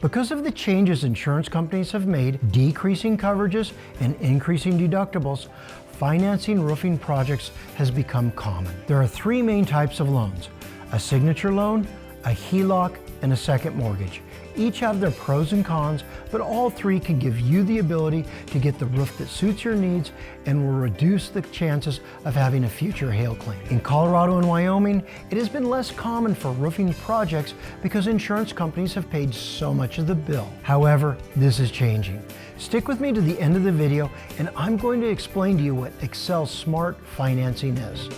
Because of the changes insurance companies have made, decreasing coverages and increasing deductibles, financing roofing projects has become common. There are three main types of loans: a signature loan, a HELOC, and a second mortgage. Each have their pros and cons, but all three can give you the ability to get the roof that suits your needs and will reduce the chances of having a future hail claim. In Colorado and Wyoming, it has been less common for roofing projects because insurance companies have paid so much of the bill. However, this is changing. Stick with me to the end of the video and I'm going to explain to you what Excel Smart Financing is.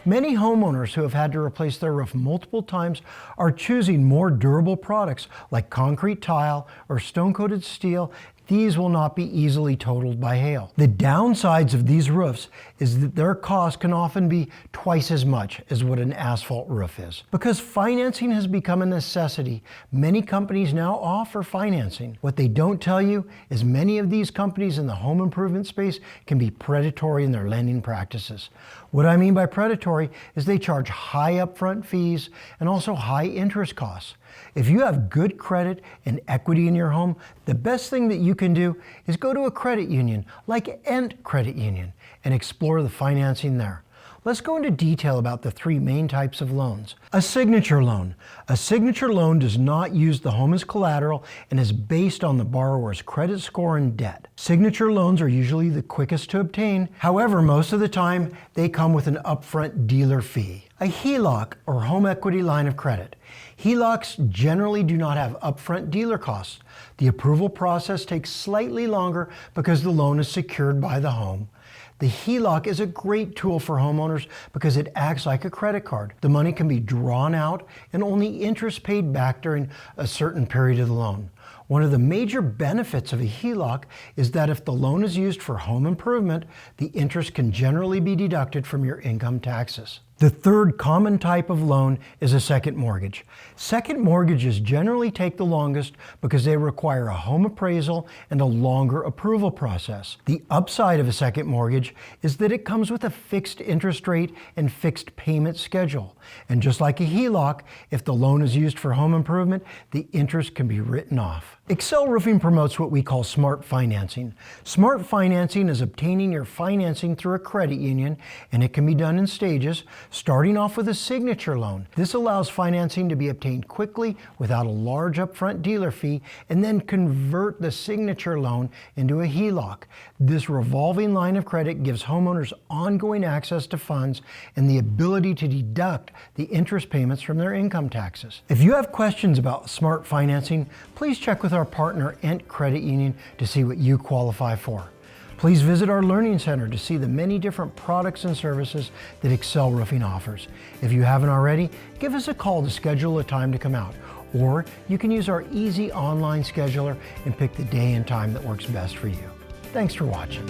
Many homeowners who have had to replace their roof multiple times are choosing more durable products like concrete tile or stone-coated steel. These will not be easily totaled by hail. The downsides of these roofs is that their cost can often be twice as much as what an asphalt roof is. Because financing has become a necessity, many companies now offer financing. What they don't tell you is many of these companies in the home improvement space can be predatory in their lending practices. What I mean by predatory is they charge high upfront fees and also high interest costs. If you have good credit and equity in your home, the best thing that you can do is go to a credit union like Ent Credit Union and explore the financing there. Let's go into detail about the three main types of loans. A signature loan. A signature loan does not use the home as collateral and is based on the borrower's credit score and debt. Signature loans are usually the quickest to obtain. However, most of the time, they come with an upfront dealer fee. A HELOC, or home equity line of credit. HELOCs generally do not have upfront dealer costs. The approval process takes slightly longer because the loan is secured by the home. The HELOC is a great tool for homeowners because it acts like a credit card. The money can be drawn out and only interest paid back during a certain period of the loan. One of the major benefits of a HELOC is that if the loan is used for home improvement, the interest can generally be deducted from your income taxes. The third common type of loan is a second mortgage. Second mortgages generally take the longest because they require a home appraisal and a longer approval process. The upside of a second mortgage is that it comes with a fixed interest rate and fixed payment schedule. And just like a HELOC, if the loan is used for home improvement, the interest can be written off. Excel Roofing promotes what we call smart financing. Smart financing is obtaining your financing through a credit union, and it can be done in stages, starting off with a signature loan. This allows financing to be obtained quickly without a large upfront dealer fee, and then convert the signature loan into a HELOC. This revolving line of credit gives homeowners ongoing access to funds and the ability to deduct the interest payments from their income taxes. If you have questions about smart financing, please check with our partner Ent Credit Union to see what you qualify for. Please visit our Learning Center to see the many different products and services that Excel Roofing offers. If you haven't already, give us a call to schedule a time to come out. Or you can use our easy online scheduler and pick the day and time that works best for you. Thanks for watching.